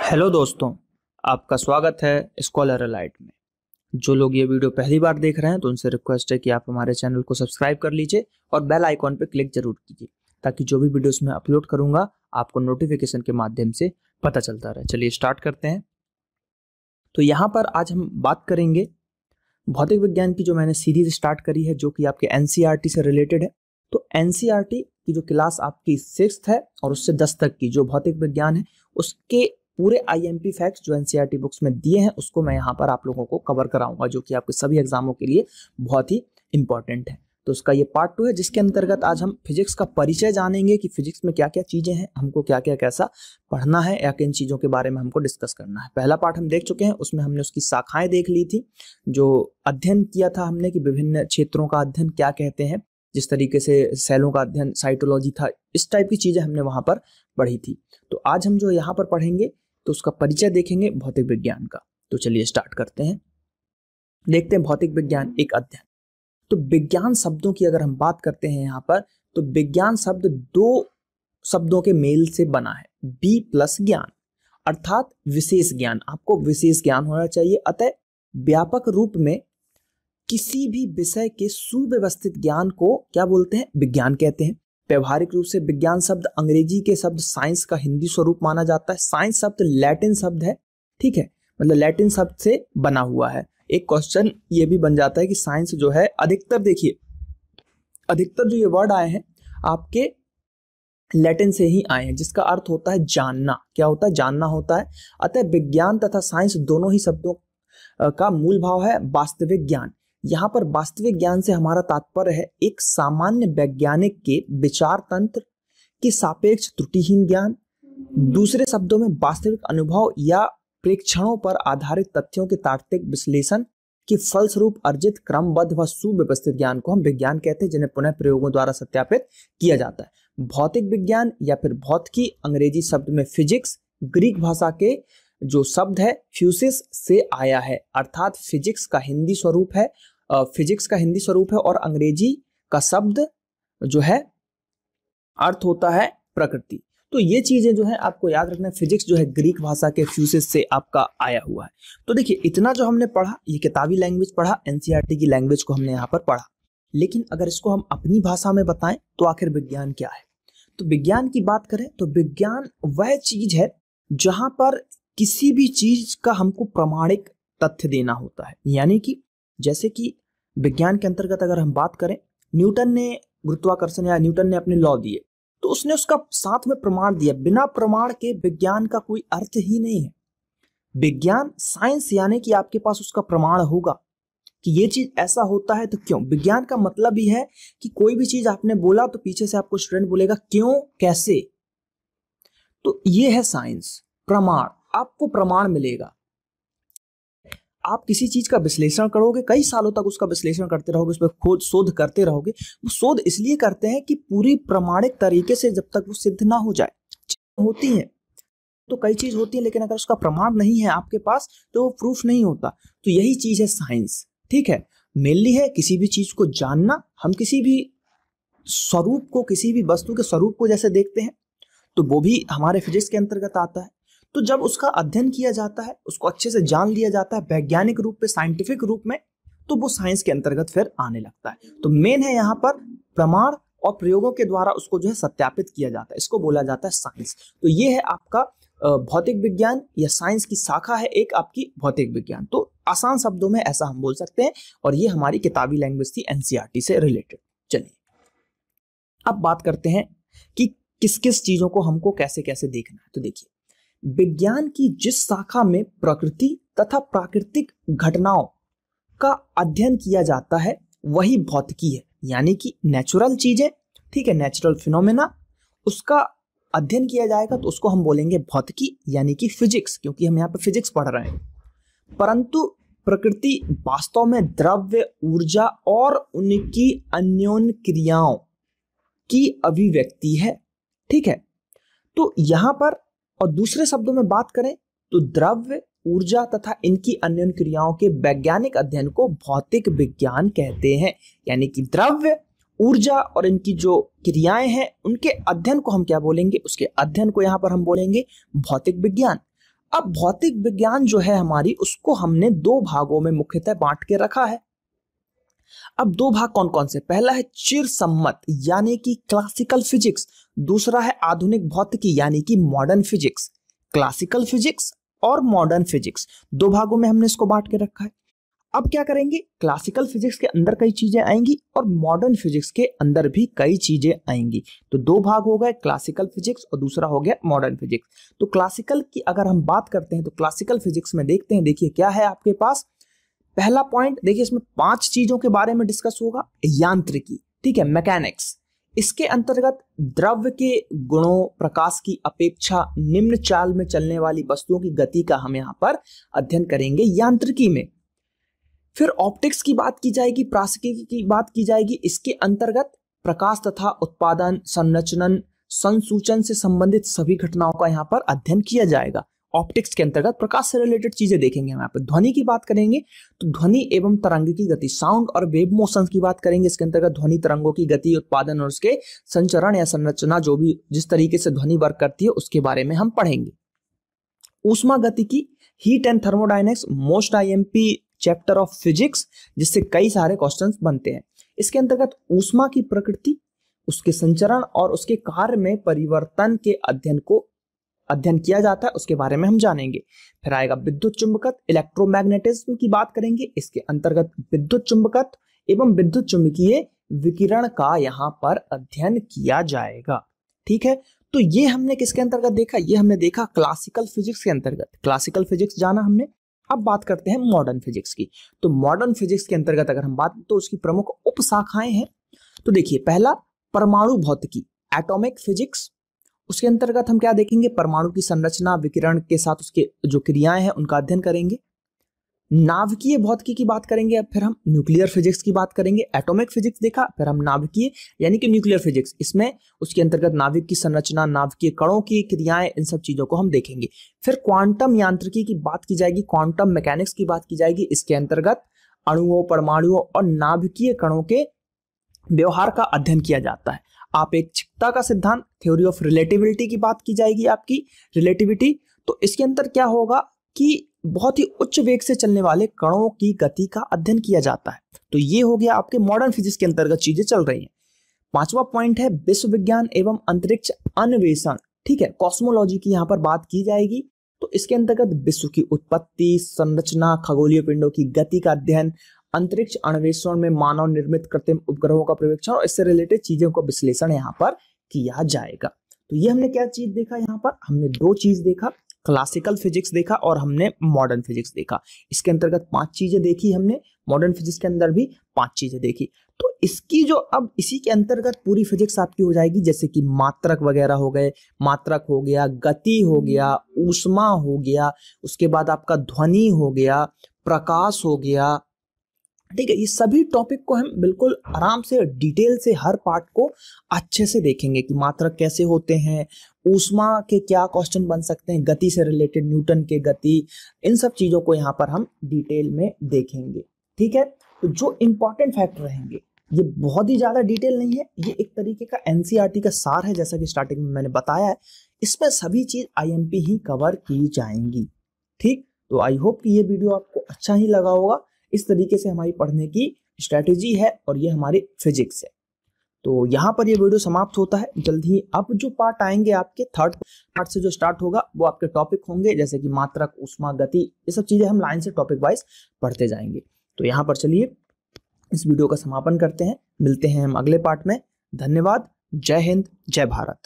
Hello दोस्तों, आपका स्वागत है स्कॉलर अलाइट में। जो लोग ये वीडियो पहली बार देख रहे हैं तो उनसे रिक्वेस्ट है कि आप हमारे चैनल को सब्सक्राइब कर लीजिए और बेल आइकॉन पर क्लिक जरूर कीजिए ताकि जो भी वीडियोस मैं अपलोड करूंगा आपको नोटिफिकेशन के माध्यम से पता चलता रहे। चलिए स्टार्ट करते हैं। तो यहाँ पर आज हम बात करेंगे भौतिक विज्ञान की जो मैंने सीरीज स्टार्ट करी है जो कि आपके एनसीईआरटी से रिलेटेड है। तो एनसीईआरटी की जो क्लास आपकी 6th है और उससे 10 तक की जो भौतिक विज्ञान है उसके पूरे आईएमपी फैक्ट्स जो एनसीईआरटी बुक्स में दिए हैं उसको मैं यहाँ पर आप लोगों को कवर कराऊंगा, जो कि आपके सभी एग्जामों के लिए बहुत ही इंपॉर्टेंट है। तो उसका ये पार्ट 2 है जिसके अंतर्गत आज हम फिजिक्स का परिचय जानेंगे कि फिजिक्स में क्या क्या चीजें हैं, हमको क्या क्या कैसा पढ़ना है या किन चीजों के बारे में हमको डिस्कस करना है। पहला पार्ट हम देख चुके हैं, उसमें हमने उसकी शाखाएं देख ली थी, जो अध्ययन किया था हमने कि विभिन्न क्षेत्रों का अध्ययन क्या कहते हैं, जिस तरीके से सेलों का अध्ययन साइटोलॉजी था, इस टाइप की चीजें हमने वहां पर पढ़ी थी। तो आज हम जो यहाँ पर पढ़ेंगे तो उसका परिचय देखेंगे भौतिक विज्ञान का। तो चलिए स्टार्ट करते हैं, देखते हैं भौतिक विज्ञान एक अध्ययन। तो विज्ञान शब्दों की अगर हम बात करते हैं यहाँ पर, तो विज्ञान शब्द 2 शब्दों के मेल से बना है, बी प्लस ज्ञान, अर्थात विशेष ज्ञान। आपको विशेष ज्ञान होना चाहिए। अतः व्यापक रूप में किसी भी विषय के सुव्यवस्थित ज्ञान को क्या बोलते हैं? विज्ञान कहते हैं। व्यवहारिक रूप से विज्ञान शब्द अंग्रेजी के शब्द साइंस का हिंदी स्वरूप माना जाता है। साइंस शब्द लैटिन शब्द है, ठीक है, मतलब लैटिन शब्द से बना हुआ है। एक क्वेश्चन ये भी बन जाता है कि साइंस जो है अधिकतर, देखिए अधिकतर जो ये वर्ड आए हैं आपके लैटिन से ही आए हैं, जिसका अर्थ होता है जानना। क्या होता है? जानना होता है। अतः विज्ञान तथा साइंस दोनों ही शब्दों का मूल भाव है वास्तविक ज्ञान। यहाँ पर वास्तविक ज्ञान से हमारा तात्पर्य है एक सामान्य वैज्ञानिक के विचार तंत्र के सापेक्ष त्रुटिहीन ज्ञान। दूसरे शब्दों में वास्तविक अनुभव या प्रेक्षणों पर आधारित तथ्यों के तार्किक विश्लेषण के फलस्वरूप अर्जित क्रमबद्ध व सुव्यवस्थित ज्ञान को हम विज्ञान कहते हैं, जिन्हें पुनः प्रयोगों द्वारा सत्यापित किया जाता है। भौतिक विज्ञान या फिर भौतिकी अंग्रेजी शब्द में फिजिक्स, ग्रीक भाषा के जो शब्द है फ्यूसिस से आया है, अर्थात फिजिक्स का हिंदी स्वरूप है, फिजिक्स का हिंदी स्वरूप है और अंग्रेजी का शब्द जो है अर्थ होता है प्रकृति। तो ये चीजें जो है आपको याद रखना है। फिजिक्स जो है ग्रीक भाषा के फ्यूसिस से आपका आया हुआ है। तो देखिए इतना जो हमने पढ़ा ये किताबी लैंग्वेज पढ़ा, एनसीईआरटी की लैंग्वेज को हमने यहाँ पर पढ़ा, लेकिन अगर इसको हम अपनी भाषा में बताएं तो आखिर विज्ञान क्या है? तो विज्ञान की बात करें तो विज्ञान वह चीज है जहां पर किसी भी चीज का हमको प्रमाणिक तथ्य देना होता है। यानी कि जैसे कि विज्ञान के अंतर्गत अगर हम बात करें, न्यूटन ने गुरुत्वाकर्षण या न्यूटन ने अपने लॉ दिए तो उसने उसका साथ में प्रमाण दिया। बिना प्रमाण के विज्ञान का कोई अर्थ ही नहीं है। विज्ञान साइंस यानी कि आपके पास उसका प्रमाण होगा कि ये चीज ऐसा होता है तो क्यों। विज्ञान का मतलब ही है कि कोई भी चीज आपने बोला तो पीछे से आपको स्टूडेंट बोलेगा क्यों, कैसे। तो ये है साइंस, प्रमाण। आपको प्रमाण मिलेगा। आप किसी चीज का विश्लेषण करोगे, कई सालों तक उसका विश्लेषण करते रहोगे, उस पर खोज शोध करते रहोगे। वो शोध इसलिए करते हैं कि पूरी प्रमाणिक तरीके से जब तक वो सिद्ध ना हो जाए। होती है तो कई चीज होती है, लेकिन अगर उसका प्रमाण नहीं है आपके पास तो वो प्रूफ नहीं होता। तो यही चीज है साइंस, ठीक है। मेनली है किसी भी चीज को जानना। हम किसी भी स्वरूप को, किसी भी वस्तु के स्वरूप को जैसे देखते हैं तो वो भी हमारे फिजिक्स के अंतर्गत आता है। तो जब उसका अध्ययन किया जाता है, उसको अच्छे से जान लिया जाता है वैज्ञानिक रूप में, साइंटिफिक रूप में, तो वो साइंस के अंतर्गत फिर आने लगता है। तो मेन है यहाँ पर प्रमाण और प्रयोगों के द्वारा उसको जो है सत्यापित किया जाता है, इसको बोला जाता है साइंस। तो ये है आपका भौतिक विज्ञान या साइंस की शाखा है एक आपकी भौतिक विज्ञान। तो आसान शब्दों में ऐसा हम बोल सकते हैं, और ये हमारी किताबी लैंग्वेज थी एनसीईआरटी से रिलेटेड। चलिए अब बात करते हैं कि किस किस चीजों को हमको कैसे कैसे देखना है। तो देखिए विज्ञान की जिस शाखा में प्रकृति तथा प्राकृतिक घटनाओं का अध्ययन किया जाता है वही भौतिकी है, यानी कि नेचुरल चीजें, ठीक है, नेचुरल फिनोमेना, उसका अध्ययन किया जाएगा तो उसको हम बोलेंगे भौतिकी यानी कि फिजिक्स, क्योंकि हम यहाँ पे फिजिक्स पढ़ रहे हैं। परंतु प्रकृति वास्तव में द्रव्य, ऊर्जा और उनकी अन्योन्य क्रियाओं की अभिव्यक्ति है, ठीक है। तो यहां पर और दूसरे शब्दों में बात करें तो द्रव्य, ऊर्जा तथा इनकी अन्य क्रियाओं के वैज्ञानिक अध्ययन को भौतिक विज्ञान कहते हैं। यानी कि द्रव्य, ऊर्जा और इनकी जो क्रियाएं हैं उनके अध्ययन को हम क्या बोलेंगे? उसके अध्ययन को यहाँ पर हम बोलेंगे भौतिक विज्ञान। अब भौतिक विज्ञान जो है हमारी, उसको हमने दो भागों में मुख्यतः बांट के रखा है। अब दो भाग कौन कौन से? पहला है चिरसम्मत यानी कि क्लासिकल फिजिक्स, दूसरा है आधुनिक भौतिकी यानी कि मॉडर्न फिजिक्स। क्लासिकल फिजिक्स और मॉडर्न फिजिक्स, दो भागों में हमने इसको बांट के रखा है। अब क्या करेंगे, क्लासिकल फिजिक्स के अंदर कई चीजें आएंगी और मॉडर्न फिजिक्स के अंदर भी कई चीजें आएंगी। तो दो भाग हो गए, क्लासिकल फिजिक्स और दूसरा हो गया मॉडर्न फिजिक्स। तो क्लासिकल की अगर हम बात करते हैं तो क्लासिकल फिजिक्स में देखते हैं, देखिए क्या है आपके पास। पहला पॉइंट देखिए, इसमें 5 चीजों के बारे में डिस्कस होगा। यांत्रिकी, ठीक है, मैकेनिक्स, इसके अंतर्गत द्रव्य के गुणों, प्रकाश की अपेक्षा निम्न चाल में चलने वाली वस्तुओं की गति का हम यहाँ पर अध्ययन करेंगे यांत्रिकी में। फिर ऑप्टिक्स की बात की जाएगी, प्रासंगिकी की बात की जाएगी, इसके अंतर्गत प्रकाश तथा उत्पादन, संरचना, संसूचन से संबंधित सभी घटनाओं का यहाँ पर अध्ययन किया जाएगा। ऑप्टिक्स के अंतर्गत प्रकाश से रिलेटेड चीजें देखेंगे हम यहाँ पर। ध्वनि की बात करेंगे तो ध्वनि एवं तरंग की गति, साउंड और वेव मोशन की बात करेंगे। इसके अंतर्गत ध्वनि तरंगों की गति, उत्पादन और उसके संचरण या संरचना, जो भी जिस तरीके से ध्वनि वर्क करती है उसके बारे में हम पढ़ेंगे। ऊष्मा गतिकी, heat and thermodynamics, most IMP chapter of physics, जिससे कई सारे क्वेश्चंस बनते हैं। इसके अंतर्गत ऊष्मा की प्रकृति, उसके संचरण और उसके कार्य में परिवर्तन के अध्ययन किया जाता है, उसके बारे में हम जानेंगे। फिर आएगा विद्युत चुंबकत्व, इलेक्ट्रोमैग्नेटिज्म की बात करेंगे। इसके अंतर्गत विद्युत चुंबकत्व एवं विद्युत चुंबकीय विकिरण का यहाँ पर अध्ययन किया जाएगा। ठीक है, तो ये हमने किसके अंतर्गत देखा? ये हमने देखा क्लासिकल फिजिक्स के अंतर्गत। क्लासिकल फिजिक्स जाना हमने। अब बात करते हैं मॉडर्न फिजिक्स की। तो मॉडर्न फिजिक्स के अंतर्गत अगर हम बात, तो उसकी प्रमुख उपशाखाएं हैं। तो देखिए, पहला परमाणु भौतिकी, एटॉमिक फिजिक्स। उसके अंतर्गत हम क्या देखेंगे? परमाणु की संरचना, विकिरण के साथ उसके जो क्रियाएं हैं उनका अध्ययन करेंगे। नाभिकीय भौतिकी की बात करेंगे। अब फिर हम न्यूक्लियर फिजिक्स की बात करेंगे। एटॉमिक फिजिक्स देखा, फिर हम नाभिकीय यानी कि न्यूक्लियर फिजिक्स, इसमें उसके अंतर्गत नाभिक की संरचना, नाभिकीय कणों की क्रियाएं, इन सब चीजों को हम देखेंगे। फिर क्वांटम यांत्रिकी की बात की जाएगी, क्वांटम मैकेनिक्स की बात की जाएगी। इसके अंतर्गत अणुओं, परमाणुओं और नाभिकीय कणों के व्यवहार का अध्ययन किया जाता है। आपेक्षिकता का सिद्धांत, थ्योरी ऑफ रिलेटिविटी की बात की जाएगी, आपकी रिलेटिविटी। तो इसके अंदर क्या होगा कि बहुत ही उच्च वेग से चलने वाले कणों की गति का अध्ययन किया जाता है। तो ये हो गया आपके मॉडर्न फिजिक्स के अंतर्गत चीजें चल रही हैं। 5वां पॉइंट है विश्व विज्ञान एवं अंतरिक्ष अन्वेषण। ठीक है, कॉस्मोलॉजी की यहाँ पर बात की जाएगी। तो इसके अंतर्गत विश्व की उत्पत्ति, संरचना, खगोलीय पिंडों की गति का अध्ययन, अंतरिक्ष अन्वेषण में मानव निर्मित कृत्रिम उपग्रहों का पर्यवेक्षण और इससे रिलेटेड चीजों का विश्लेषण यहाँ पर किया जाएगा। तो ये हमने क्या चीज देखा? यहाँ पर हमने 2 चीज देखा, क्लासिकल फिजिक्स देखा और हमने मॉडर्न फिजिक्स देखा। इसके अंतर्गत 5 चीजें देखी हमने, मॉडर्न फिजिक्स के अंदर भी 5 चीजें देखी। तो इसकी जो अब इसी के अंतर्गत पूरी फिजिक्स आपकी हो जाएगी, जैसे कि मात्रक वगैरह हो गए, मात्रक हो गया, गति हो गया, ऊष्मा हो गया, उसके बाद आपका ध्वनि हो गया, प्रकाश हो गया। ठीक है, ये सभी टॉपिक को हम बिल्कुल आराम से डिटेल से हर पार्ट को अच्छे से देखेंगे कि मात्रक कैसे होते हैं, ऊष्मा के क्या क्वेश्चन बन सकते हैं, गति से रिलेटेड न्यूटन के गति, इन सब चीजों को यहाँ पर हम डिटेल में देखेंगे। ठीक है, तो जो इंपॉर्टेंट फैक्ट रहेंगे, ये बहुत ही ज्यादा डिटेल नहीं है, ये एक तरीके का एनसीईआरटी का सार है, जैसा कि स्टार्टिंग में मैंने बताया है। इसमें सभी चीज आईएमपी ही कवर की जाएंगी। ठीक, तो आई होप कि ये वीडियो आपको अच्छा ही लगा होगा। इस तरीके से हमारी पढ़ने की स्ट्रेटेजी है और ये हमारी फिजिक्स है। तो यहाँ पर ये वीडियो समाप्त होता है। जल्द ही अब जो पार्ट आएंगे आपके, 3rd पार्ट से जो स्टार्ट होगा, वो आपके टॉपिक होंगे, जैसे कि मात्रक, ऊष्मा, गति, ये सब चीजें हम लाइन से टॉपिक वाइज पढ़ते जाएंगे। तो यहाँ पर चलिए इस वीडियो का समापन करते हैं, मिलते हैं हम अगले पार्ट में। धन्यवाद, जय हिंद, जय भारत।